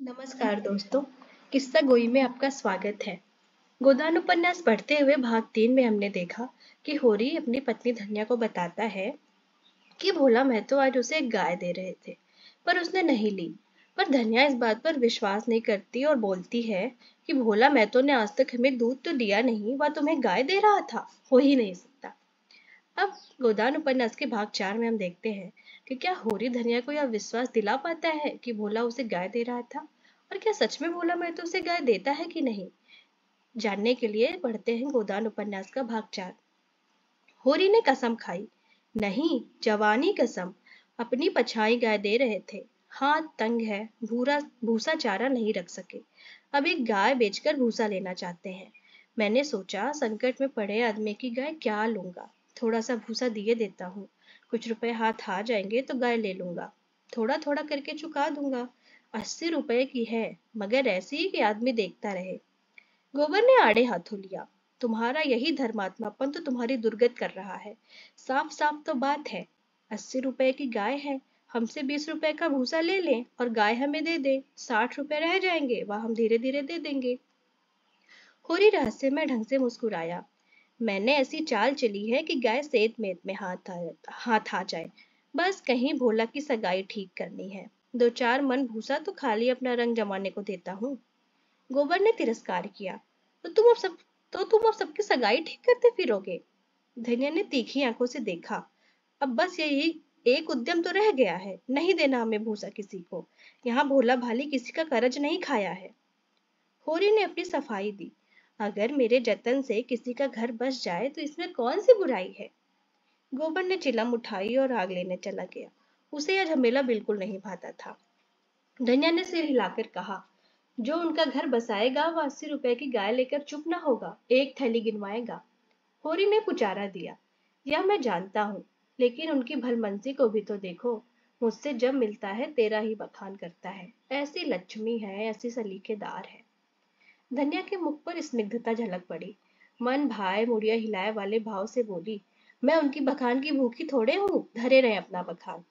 नमस्कार दोस्तों, किस्सा गोई में आपका स्वागत है। गोदान उपन्यास पढ़ते हुए भाग 3 में हमने देखा कि होरी अपनी पत्नी धन्या को बताता है कि भोला महतो आज उसे एक गाय दे रहे थे, पर उसने नहीं ली। पर धन्या इस बात पर विश्वास नहीं करती और बोलती है कि भोला महतो ने आज तक हमें दूध तो दिया नहीं, वह तुम्हें गाय दे रहा था, हो ही नहीं सकता। अब गोदान उपन्यास के भाग 4 में हम देखते हैं कि क्या होरी धनिया को यह विश्वास दिला पाता है कि भोला उसे गाय दे रहा था, और क्या सच में भोला महतो उसे गाय देता है कि नहीं। जानने के लिए पढ़ते हैं गोदान उपन्यास का भाग 4। होरी ने कसम खाई, नहीं जवानी कसम, अपनी पछाई गाय दे रहे थे। हाथ तंग है, भूरा भूसा चारा नहीं रख सके, अब एक गाय बेचकर भूसा लेना चाहते हैं। मैंने सोचा संकट में पड़े आदमी की गाय क्या लूंगा, थोड़ा सा भूसा दिए देता हूँ, कुछ रुपए हाथ आ जाएंगे तो गाय ले लूंगा, थोड़ा थोड़ा करके चुका दूंगा। 80 रुपए की है, मगर ऐसी कि आदमी देखता रहे। गोबर ने आड़े हाथों लिया, तुम्हारा यही धर्मात्मापन तो तुम्हारी दुर्गत कर रहा है। साफ साफ तो बात है, 80 रुपए की गाय है, हमसे 20 रुपए का भूसा ले लें और गाय हमें दे दे, 60 रुपए रह जाएंगे, वह हम धीरे धीरे दे देंगे। होरी रहस्यमय ढंग से मुस्कुराया, मैंने ऐसी चाल चली है कि गाय सेत मेत में हाथ आ जाए, बस कहीं भोला की सगाई ठीक करनी है, 2-4 मन भूसा तो खाली अपना रंग जमाने को देता हूँ। गोबर ने तिरस्कार किया, तो तुम अब सबकी सगाई ठीक करते फिरोगे। धन्या ने तीखी आंखों से देखा, अब बस यही एक उद्यम तो रह गया है, नहीं देना हमें भूसा किसी को, यहाँ भोला भाली किसी का करज नहीं खाया है। होरी ने अपनी सफाई दी, अगर मेरे जतन से किसी का घर बस जाए तो इसमें कौन सी बुराई है। गोबर ने चिलम उठाई और आग लेने चला गया, उसे यह झमेला बिल्कुल नहीं भाता था। धन्या ने सिर हिलाकर कहा, जो उनका घर बसाएगा वह 80 रुपए की गाय लेकर चुप ना होगा, एक थैली गिनवाएगा। होरी ने पुचारा दिया, यह मैं जानता हूँ, लेकिन उनकी भलमनसी को भी तो देखो, मुझसे जब मिलता है तेरा ही बखान करता है, ऐसी लक्ष्मी है, ऐसी सलीकेदार है। धन्या के मुख पर स्निग्धता झलक पड़ी, मन भाए मुड़िया हिलाए वाले भाव से बोली, मैं उनकी बखान की भूखी थोड़े हूँ, धरे रहे अपना बखान।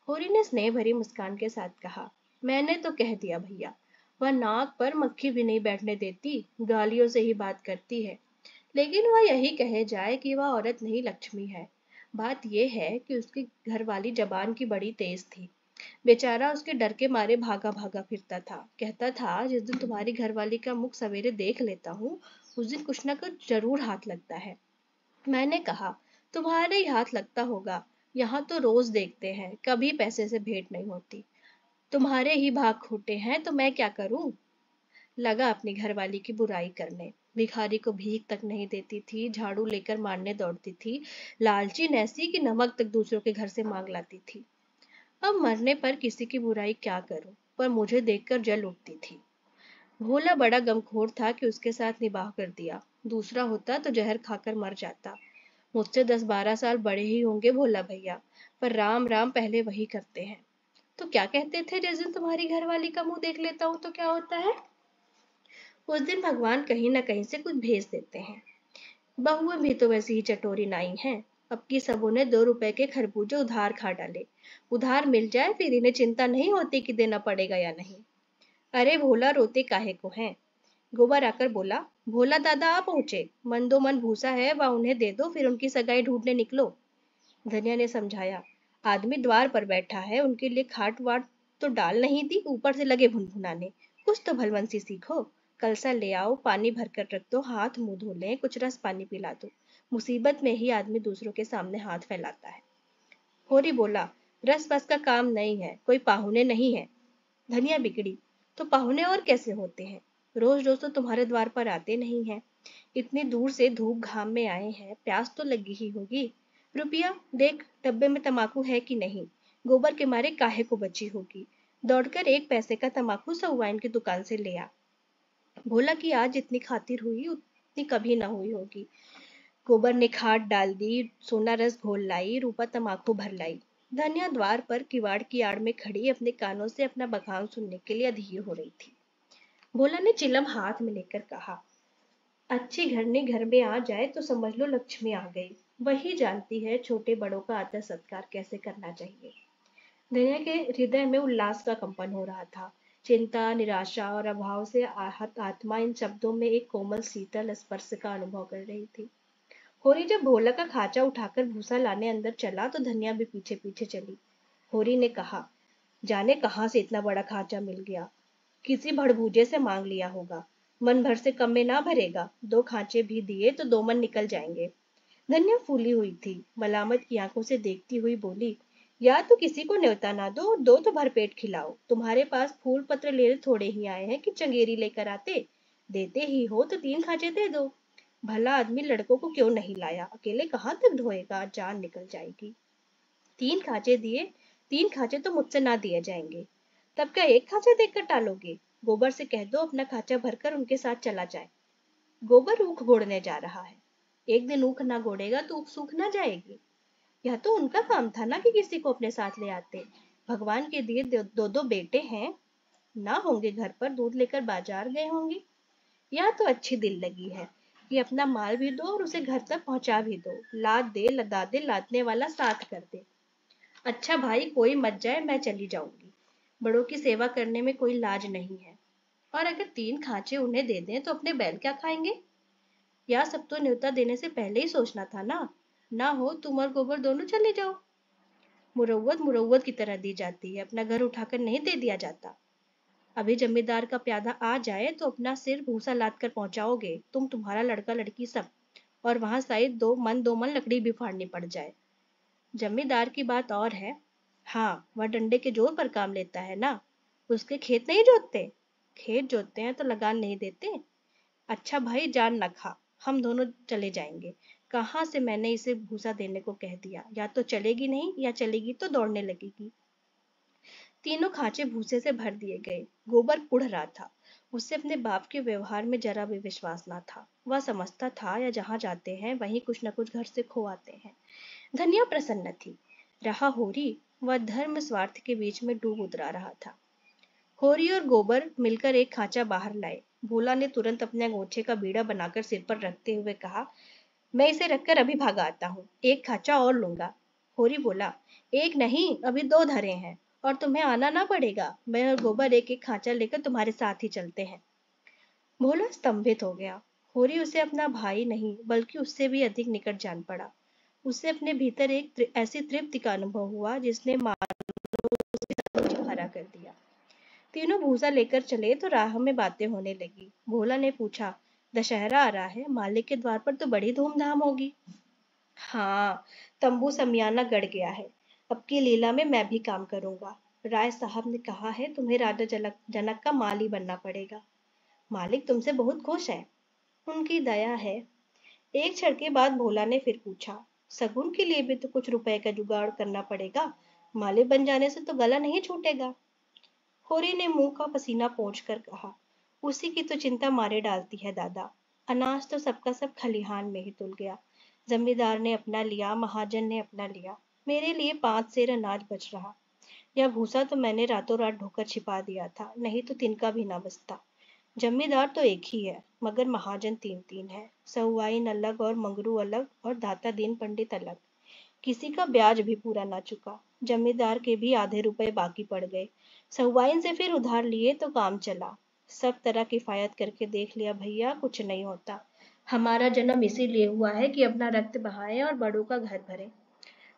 होरी ने स्नेह भरी मुस्कान के साथ कहा, मैंने तो कह दिया भैया, वह नाक पर मक्खी भी नहीं बैठने देती, गालियों से ही बात करती है, लेकिन वह यही कहे जाए कि वह औरत नहीं लक्ष्मी है। बात यह है कि उसकी घरवाली जबान की बड़ी तेज थी, बेचारा उसके डर के मारे भागा भागा फिरता था, कहता था जिस दिन तुम्हारी घरवाली का मुख सवेरे देख लेता हूँ उस दिन कुछ ना कुछ जरूर हाथ लगता है। मैंने कहा, तुम्हारे ही हाथ लगता होगा, यहाँ तो रोज देखते हैं, कभी पैसे से भेंट नहीं होती, तुम्हारे ही भाग खोटे हैं तो मैं क्या करूं। लगा अपनी घरवाली की बुराई करने, भिखारी को भीख तक नहीं देती थी, झाड़ू लेकर मारने दौड़ती थी, लालची नैसी कि नमक तक दूसरों के घर से मांग लाती थी। अब मरने पर किसी की बुराई क्या करूं, पर मुझे देखकर जल उठती थी। भोला बड़ा गमखोर था कि उसके साथ निबाह कर दिया, दूसरा होता तो जहर खाकर मर जाता। मुझसे 10-12 साल बड़े ही होंगे भोला भैया, पर राम राम पहले वही करते हैं। तो क्या कहते थे, जिस दिन तुम्हारी घरवाली का मुंह देख लेता हूँ तो क्या होता है। उस दिन भगवान कहीं ना कहीं से कुछ भेज देते हैं। बहुएं भी तो वैसी ही चटोरी नाई हैं, अब की सबों ने 2 रुपए के खरबूजे उधार खा डाले, उधार मिल जाए फिर इन्हें चिंता नहीं होती कि देना पड़ेगा या नहीं। अरे भोला रोते काहे को हैं। गोबर आकर बोला, भोला दादा आ पहुंचे, मन दो मन भूसा है वह उन्हें दे दो, फिर उनकी सगाई ढूंढने निकलो। धनिया ने समझाया, आदमी द्वार पर बैठा है, उनके लिए खाट वाट तो डाल नहीं दी, ऊपर से लगे भुनभुनाने, कुछ तो भलवंसी सीखो। कलसा ले आओ, पानी भर कर रख दो, हाथ मुंह धो लें, कुछ रस पानी पिला दो। मुसीबत में ही आदमी दूसरों के सामने हाथ फैलाता है। होरी बोला, रस बस का काम नहीं है, कोई पाहुने नहीं है। धनिया बिगड़ी, तो पाहुने और कैसे होते हैं, रोज रोज तो तुम्हारे द्वार पर आते नहीं हैं, इतनी दूर से धूप घाम में आए हैं, प्यास तो लगी ही होगी। रुपया देख, डब्बे में तमाकू है कि नहीं, गोबर के मारे काहे को बची होगी, दौड़कर 1 पैसे का तमाकू सहुआइन की दुकान से ले आ। भोला की आज जितनी खातिर हुई उतनी कभी ना हुई होगी। गोबर ने खाद डाल दी, सोना रस घोल लाई, रूपा तमाकू भर लाई। धनिया द्वार पर किवाड़ की आड़ में खड़ी अपने कानों से अपना बखान सुनने के लिए अधीर हो रही थी। भोला ने चिलम हाथ में लेकर कहा, अच्छी घरनी घर में आ जाए तो समझ लो लक्ष्मी आ गई, वही जानती है छोटे बड़ों का आदर सत्कार कैसे करना चाहिए। धनिया के हृदय में उल्लास का कंपन हो रहा था, चिंता, निराशा और अभाव से आहत आत्मा इन शब्दों में एक कोमल शीतल स्पर्श का अनुभव कर रही थी। होरी जब भोला का खाचा उठाकर भूसा लाने अंदर चला तो धनिया भी पीछे पीछे चली। होरी ने कहा, जाने कहाँ से इतना बड़ा खाचा मिल गया, किसी भड़बूजे से मांग लिया होगा। मन भर से कम में ना भरेगा, 2 खांचे भी दिए तो 2 मन निकल जाएंगे। धन्या फूली हुई थी, मलामत की आंखों से देखती हुई बोली, या तो किसी को न्योता ना दो और 2 तो भरपेट खिलाओ। तुम्हारे पास फूल पत्र लेने थोड़े ही आए हैं कि चंगेरी लेकर आते। देते ही हो तो 3 खांचे दे दो। भला आदमी लड़कों को क्यों नहीं लाया, अकेले कहाँ तक ढोएगा, जान निकल जाएगी। 3 खांचे दिए, 3 खांचे तो मुझसे ना दिए जाएंगे। तब क्या 1 खांचा देकर टालोगे? गोबर से कह दो अपना खांचा भरकर उनके साथ चला जाए। गोबर ऊख गोड़ने जा रहा है, एक दिन ऊख ना गोड़ेगा तो ऊख सूख ना जाएगी। यह तो उनका काम था ना कि किसी को अपने साथ ले आते। भगवान के दिए 2 बेटे हैं, ना होंगे घर पर, दूध लेकर बाजार गए होंगे। यह तो अच्छी दिल लगी है कि अपना माल भी दो और उसे घर तक पहुंचा भी दो। लाद दे लदा दे, लादने वाला साथ कर दे। अच्छा भाई, कोई मत जाए, मैं चली जाऊंगी। बड़ों की सेवा करने में कोई लाज नहीं है। और अगर 3 खांचे उन्हें दे दें तो अपने बैल क्या खाएंगे? या सब तो न्योता देने से पहले ही सोचना था ना। ना हो तुम और गोबर दोनों चले जाओ। मुरव्वत मुरव्वत की तरह दी जाती है, अपना घर उठाकर नहीं दे दिया जाता। अभी जमींदार का प्यादा आ जाए तो अपना सिर भूसा लाद कर पहुंचाओगे तुम, तुम्हारा लड़का लड़की सब। और वहां शायद 2 मन लकड़ी भी फाड़नी पड़ जाए। जमींदार की बात और है। हाँ, वह डंडे के जोर पर काम लेता है ना। उसके खेत नहीं जोतते? खेत जोतते हैं तो लगान नहीं देते। अच्छा भाई, जान न खा, हम दोनों चले जाएंगे। कहाँ से मैंने इसे भूसा देने को कह दिया। या तो चलेगी नहीं, या चलेगी तो दौड़ने लगेगी। तीनों खांचे भूसे से भर दिए गए। गोबर उड़ रहा था। उससे अपने बाप के व्यवहार में जरा भी विश्वास न था। वह समझता था या जहाँ जाते हैं वहीं कुछ न कुछ घर से खो आते हैं। धनिया प्रसन्न थी। रहा होरी, वह धर्म स्वार्थ के बीच में डूब उतरा रहा था। होरी और गोबर मिलकर एक खांचा बाहर लाए। भोला ने तुरंत अपने अंगोछे का बीड़ा बनाकर सिर पर रखते हुए कहा, मैं इसे रखकर अभी भागा आता हूँ, एक खांचा और लूंगा। होरी बोला, एक नहीं, अभी 2 धरे हैं और तुम्हें आना ना पड़ेगा। मैं और गोबर एक एक खांचा लेकर तुम्हारे साथ ही चलते हैं। भोला स्तंभित हो गया। होरी उसे अपना भाई नहीं बल्कि उससे भी अधिक निकट जान पड़ा। उसे अपने भीतर एक ऐसी तृप्ति का अनुभव हुआ जिसने मानो हरा कर दिया। तीनों भूसा लेकर चले तो राह में बातें होने लगी। भोला ने पूछा, दशहरा आ रहा है, मालिक के द्वार पर तो बड़ी धूमधाम होगी। हाँ, तंबू समियाना गड़ गया है। अब की लीला में मैं भी काम करूंगा। राय साहब ने कहा है तुम्हें राजा जनक का माली बनना पड़ेगा। मालिक तुमसे बहुत खुश है। उनकी दया है। एक क्षण के बाद भोला ने फिर पूछा, सगुन के लिए भी तो कुछ रुपए का जुगाड़ करना पड़ेगा। माली बन जाने से तो गला नहीं छूटेगा। होरी ने मुंह का पसीना पोंछ कर कहा, उसी की तो चिंता मारे डालती है दादा। अनाज तो सबका सब खलिहान में ही तुल गया। जमींदार ने अपना लिया, महाजन ने अपना लिया। मेरे लिए 5 सेर अनाज बच रहा। यह भूसा तो मैंने रातों रात ढोकर छिपा दिया था, नहीं तो तिनका भी ना बचता। जमींदार तो एक ही है, मगर महाजन 3-3 है। सहुआइन अलग और मंगरू अलग और दाता दीन पंडित अलग। किसी का ब्याज भी पूरा ना चुका। जमींदार के भी आधे रुपए बाकी पड़ गए। सहुआइन से फिर उधार लिए तो काम चला। सब तरह किफायत करके देख लिया भैया, कुछ नहीं होता। हमारा जन्म इसीलिए हुआ है कि अपना रक्त बहाएं और बड़ों का घर भरें।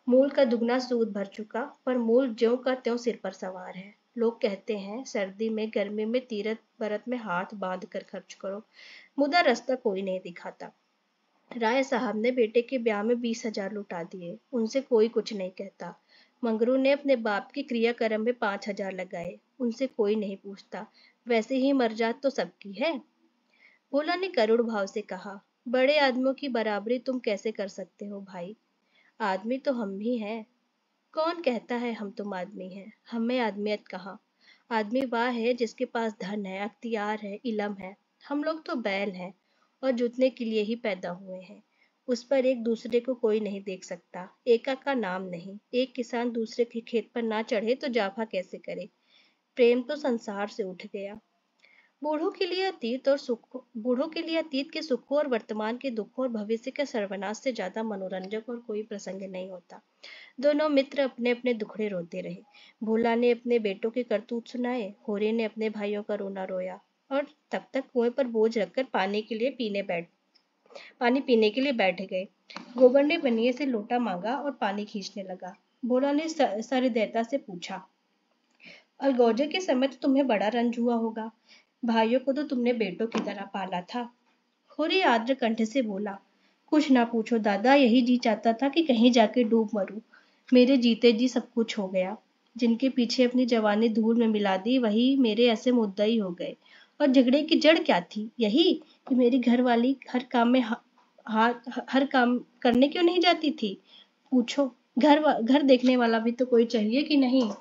मूल का दुगना सूद भर चुका, पर मूल ज्यों का त्यों सिर पर सवार है। लोग कहते हैं सर्दी में गर्मी में तीरथ बरत में हाथ बांध कर खर्च करो, मुदा रास्ता कोई नहीं दिखाता। राय साहब ने बेटे के ब्याह में 20,000 लुटा दिए, उनसे कोई कुछ नहीं कहता। मंगरू ने अपने बाप की क्रियाक्रम में 5,000 लगाए, उनसे कोई नहीं पूछता। वैसे ही मर्जात तो सबकी है। भोला ने करुण भाव से कहा, बड़े आदमियों की बराबरी तुम कैसे कर सकते हो भाई? आदमी तो हम भी हैं। कौन कहता है हम तुम आदमी हैं? हमें आदमियत कहाँ। आदमी वह है जिसके पास धन है, अख्तियार है, इलम है। हम लोग तो बैल हैं और जुतने के लिए ही पैदा हुए हैं। उस पर एक दूसरे को कोई नहीं देख सकता। एका का नाम नहीं। एक किसान दूसरे के खेत पर ना चढ़े तो जाफा कैसे करे? प्रेम तो संसार से उठ गया। बूढ़ों के लिए अतीत के सुखों और वर्तमान के दुखों और भविष्य के सर्वनाश से ज्यादा मनोरंजक और कोई प्रसंग नहीं होता। दोनों मित्र अपने अपने दुखड़े रोते रहे। भोला ने अपने बेटों के करतूत सुनाए, होरी ने अपने भाइयों का रोना रोया, और तब तक कुएं पर बोझ रखकर पानी पीने के लिए बैठ गए। गोबर ने बनिए से लोटा मांगा और पानी खींचने लगा। भोला ने सहृदयता से पूछा, अलगोजे के समय तो तुम्हें बड़ा रंज हुआ होगा। भाइयों को तो तुमने बेटों की तरह पाला था। होरी आर्द्र कंठ से बोला, कुछ ना पूछो दादा, यही जी चाहता था कि कहीं जाके डूब मरूं। मेरे जीते जी सब कुछ हो गया। जिनके पीछे अपनी जवानी धूल में मिला दी, वही मेरे ऐसे मुद्दाई हो गए। और झगड़े की जड़ क्या थी? यही कि मेरी घरवाली हर काम करने क्यों नहीं जाती थी? पूछो, घर देखने वाला भी तो कोई चाहिए कि नहीं?